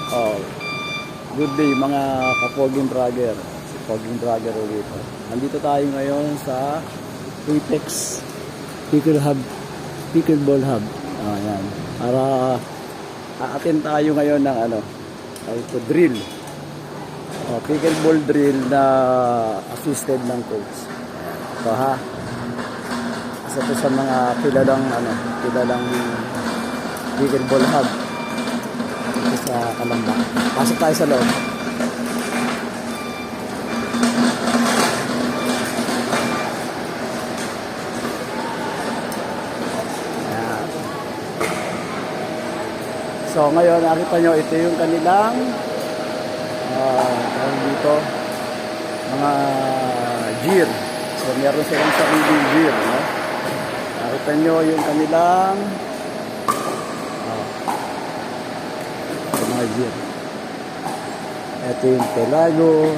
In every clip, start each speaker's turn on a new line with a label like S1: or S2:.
S1: Oh, good day mga kapoging dragger. Si Poging Dragger ulit. Nandito tayo ngayon sa Apex Pickleball Hub. Ayan. Para aatin tayo ngayon ng drill. Pickleball drill na assisted ng coach. So ha. Isa to sa mga kilalang pickleball hub sa Kalamba. Pasok tayo sa loob. Ayan. So ngayon, nakita nyo, ito yung kanilang dito, mga gear. So meron silang sariling gear, no? Nakita nyo yung kanilang gear. Ito yung pelago.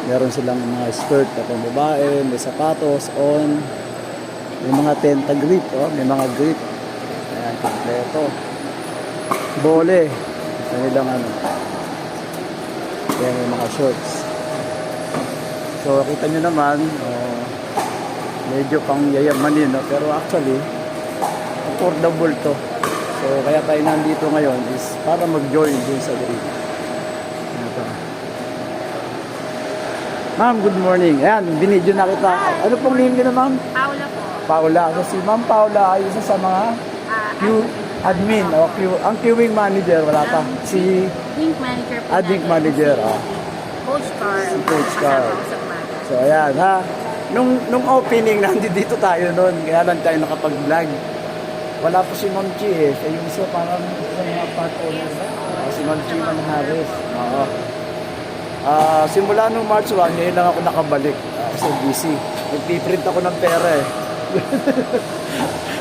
S1: Meron silang mga skirt na pang babae, may sapatos on, may mga tenta grip, may mga grip. Ayan, kompleto. Bole. Kanilang Ayan, may mga shorts. So, kita nyo naman, medyo pang yayamanin, no? Pero actually, affordable to. So, kaya tayo nandito ngayon is para mag-join dun sa drill. Ma'am, good morning. Ayan, binidyo na kita. Ano pong name nyo, ma'am?
S2: Paula po.
S1: Paula. So, si Ma'am Paula ay isa sa mga admin. Ang queuing manager, wala pa. Si
S2: Drink manager po.
S1: drink manager.
S2: Coach Carl.
S1: Si Coach Carl.
S2: Kasama ko sa
S1: So, ayan, ha. Nung opening, nandito tayo noon. Kaya lang tayo nakapag-vlog. Wala po si Ma'am Chi eh. Yung isa parang sa mga part owner. Si Ma'am Chi Manhares. Oo. Simula nung March 1, ngayon lang ako nakabalik sa BC. Nagpiprint ako ng pera eh.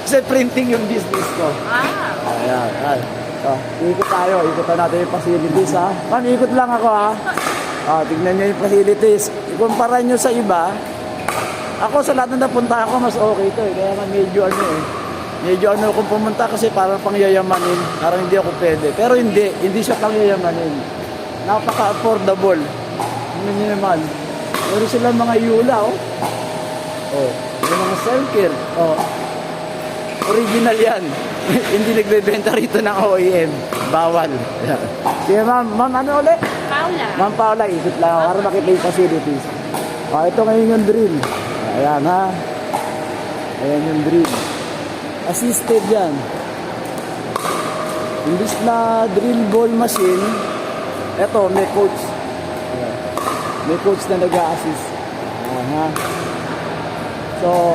S1: Kasi printing yung business ko. Ayan. So, ikot tayo. Ikutan natin yung facilities ha. Ma'am, ikot lang ako ha. Tignan nyo yung facilities. Ikumpara nyo sa iba. Ako sa lahat na napunta ako, mas okay ito eh. Kaya nga medyo kung pumunta kasi parang pangyayamanin, parang hindi ako pwede. Pero hindi siya pangyayamanin. Napaka-affordable. Tingnan niyo naman. Meron silang mga yula, yung mga circle, original yan. Hindi nagbebenta rito ng OEM. Bawal. Sige ma'am, ano ulit?
S2: Paula.
S1: Ma'am Paula, ikot lang ako para makita yung facilities. Ito ngayon yung drill. Ayan ha. Ayan yung drill. Assisted yan. Imbis na drill ball machine, eto may coach. May coach na nag-a-assist. So,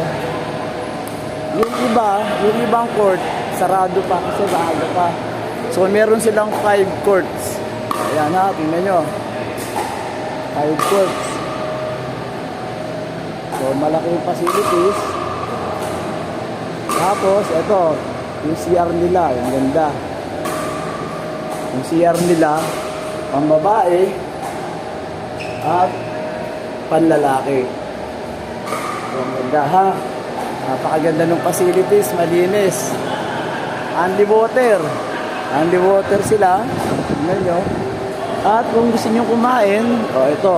S1: yung ibang court, sarado pa kasi maaga pa. So, meron silang 5 courts. Ayan ha, tingnan nyo. 5 courts. So, malaki yung facilities. Tapos, ito, yung CR nila, yung ganda. Yung CR nila, pang babae at panlalaki. So, ang ganda ha. Napakaganda ng facilities, malinis. Handy water. Handy water sila. Tingnan nyo. At kung gusto nyo kumain, ito.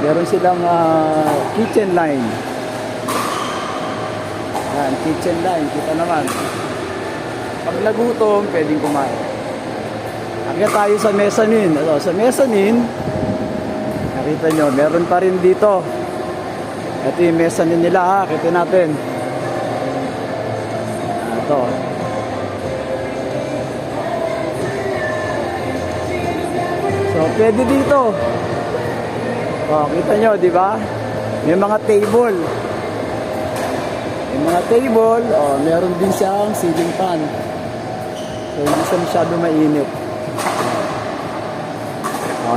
S1: Meron silang kitchen line. Yan, kitchen line. Kita naman. Pag nagutom, pwedeng kumain. Akit tayo sa mezzanine. Ito, sa mezzanine, nakita nyo, meron pa rin dito. Ito yung mezzanine nila ha. Kita natin. Ito. So, pwede dito. Kita nyo, di ba? May mga table. May mga table. Meron din siyang ceiling fan. So, hindi siya masyado mainit.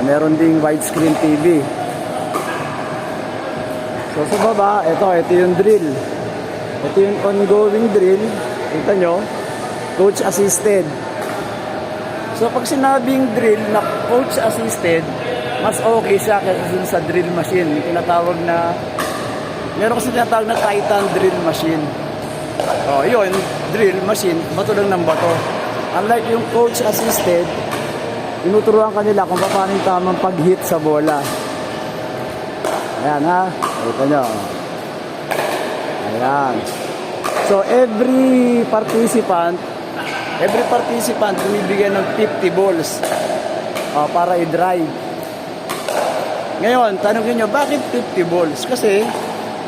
S1: Meron ding widescreen TV. So, sa baba, ito yung drill. Ito yung ongoing drill. Kita nyo, coach assisted. So, pag sinabing drill na coach assisted, mas okay siya kasi sa drill machine. May tinatawag na, meron kasi tinatawag na Titan drill machine. Yun, drill machine, bato lang ng bato. Unlike yung coach assisted, tinuturuan kanila kung paano yung tamang pag-hit sa bola. Ayan ha, ito nyo. Ayan. So every participant bumibigyan ng 50 balls para i-drive. Ngayon, tanongin nyo, bakit 50 balls? Kasi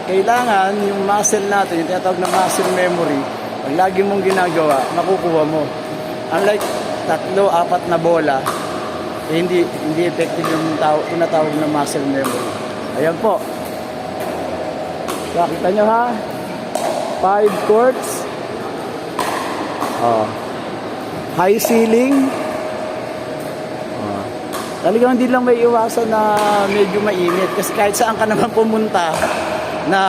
S1: kailangan yung muscle natin, yung tinatawag na muscle memory, pag lagi mong ginagawa, makukuha mo. Unlike 3, 4 na bola, hindi effective yung tinatawag na muscle memory. Ayan po. Nakita nyo ha? 5 courts. High ceiling. Talagang hindi lang may iwasan na medyo mainit. Kasi kahit saan ka naman pumunta na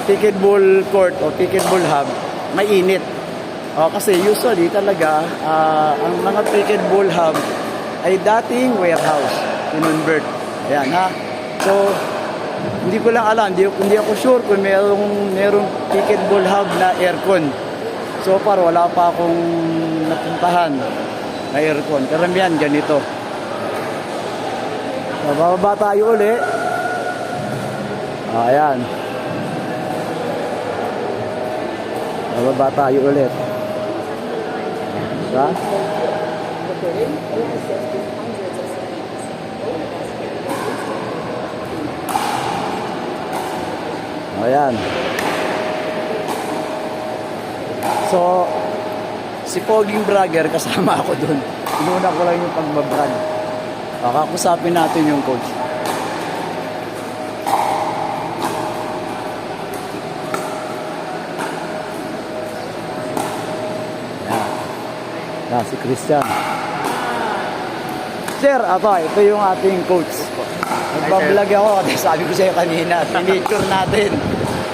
S1: pickleball court o pickleball hub, mainit. Kasi usually talaga, ang mga pickleball hub ay dating warehouse. Kinonvert. Ayan ha. So, hindi ko lang alam, hindi ako sure kung merong pickleball hub na aircon. So far, wala pa akong napuntahan na aircon. Karamihan ganito. So, bababa tayo uli. Ayan. Bababa tayo ulit. Diba? Ayan. So, si Poging Bragger, kasama ako dun. Inuna ko lang yung pagbabrag. Kakusapin natin yung coach. Ayan. Si Christian. Sir, ito yung ating coach. Nagbablog ako. Sabi ko sa'yo kanina, pinicture natin.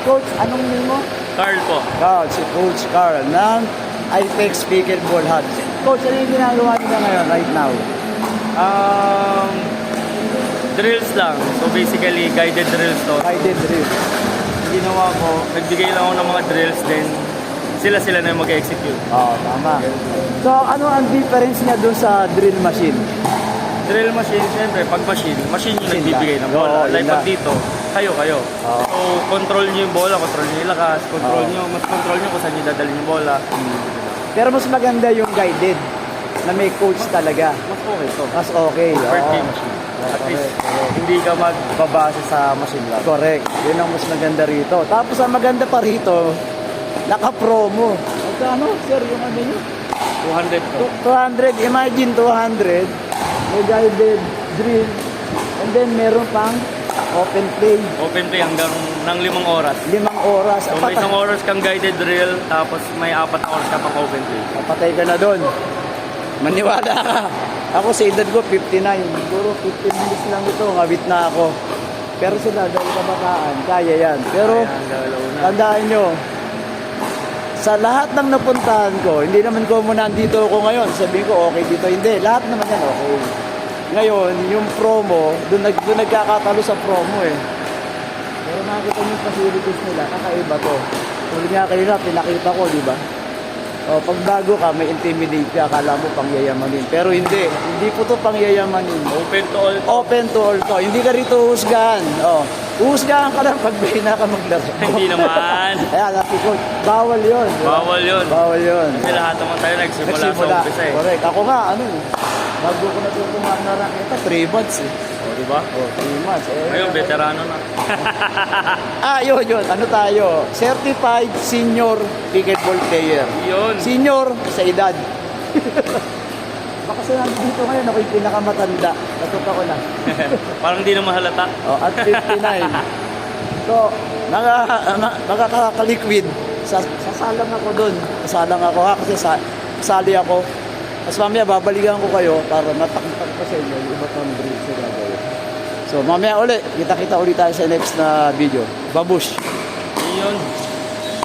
S1: Coach, anong name mo?
S3: Carl po.
S1: Carl, si Coach Carl ng IPEX Pickleball Hub. Coach, ano yung ginagawa nila ngayon right now?
S3: Drills lang. So basically, guided drills to.
S1: Guided drill.
S3: Ginawa ko, nagbigay lang ako ng mga drills, then sila na yung mag-execute.
S1: Tama. So, ano ang difference niya dun sa drill machine?
S3: Drill machine, siyempre, pag machine yung nagbibigay ng
S1: Oo,
S3: bola. Like
S1: yun
S3: pag
S1: na.
S3: dito, kayo. So, control nyo yung bola, control nyo yung lakas, mas control nyo kung saan nyo dadalhin yung bola.
S1: Pero mas maganda yung guided na may coach talaga.
S3: Mas okay to.
S1: Mas okay.
S3: Birthday machine. At least, hindi ka magbabase sa machine lang.
S1: Correct. Yun ang mas maganda rito. Tapos ang maganda pa rito, naka-promo. Magkano, sir, yung ano nyo?
S3: 200 to.
S1: 200, imagine 200, may guided drill, and then meron pang open play,
S3: Open play hanggang ng 5 oras.
S1: 5 oras.
S3: So may 1 oras kang guided drill, tapos may 4 na oras ka pang open play.
S1: Papatay ka na doon. Maniwala ka. Ako sa edad ko, 59. Siguro 15 minutes lang ito, ngawit na ako. Pero sila, dahil kabataan, kaya yan. Pero,
S3: Ayan, galaw na.
S1: tandaan nyo, sa lahat ng napuntahan ko, hindi naman ko muna dito ako ngayon. Sabihin ko, okay dito. Hindi, lahat naman yan okay. Ngayon, yung promo, doon nagkakatalo sa promo eh. Pero nakita nyo yung facilities nila, kakaiba to. Tulad nga kanina, pinakita ko, di ba? Pag bago ka, may intimidate ka, akala mo pangyayamanin. Pero hindi po to pangyayamanin.
S3: Open to all.
S1: Open to all to. Hindi ka rito uhusgahan. Uhusgahan ka lang pag mahina ka maglaro.
S3: Hindi naman.
S1: Ayan, natin ko, bawal yun. di ba?
S3: Bawal yun.
S1: Bawal yun.
S3: Kasi lahat naman tayo nagsimula sa umpisa eh.
S1: Correct. Ako nga, bago ko natutungan na raketa, 3 months eh.
S3: O, diba?
S1: 3 months.
S3: Ngayon, veterano na.
S1: Yun. Ano tayo? Certified Senior Pickleball Player.
S3: Yun.
S1: Senior sa edad. Baka sa nandito ngayon, ako yung pinakamatanda. Natuto ko na.
S3: Parang di na mahalata.
S1: At 59. So, nakakaliquid. Sasalang ako dun. Sasalang ako kasi sali ako. Tapos mamaya babalikan ko kayo para mataktak pa sa inyo yung iba't mga drills na gagawin. So mamaya ulit, kita-kita ulit tayo sa next na video. Babush!
S3: Yun.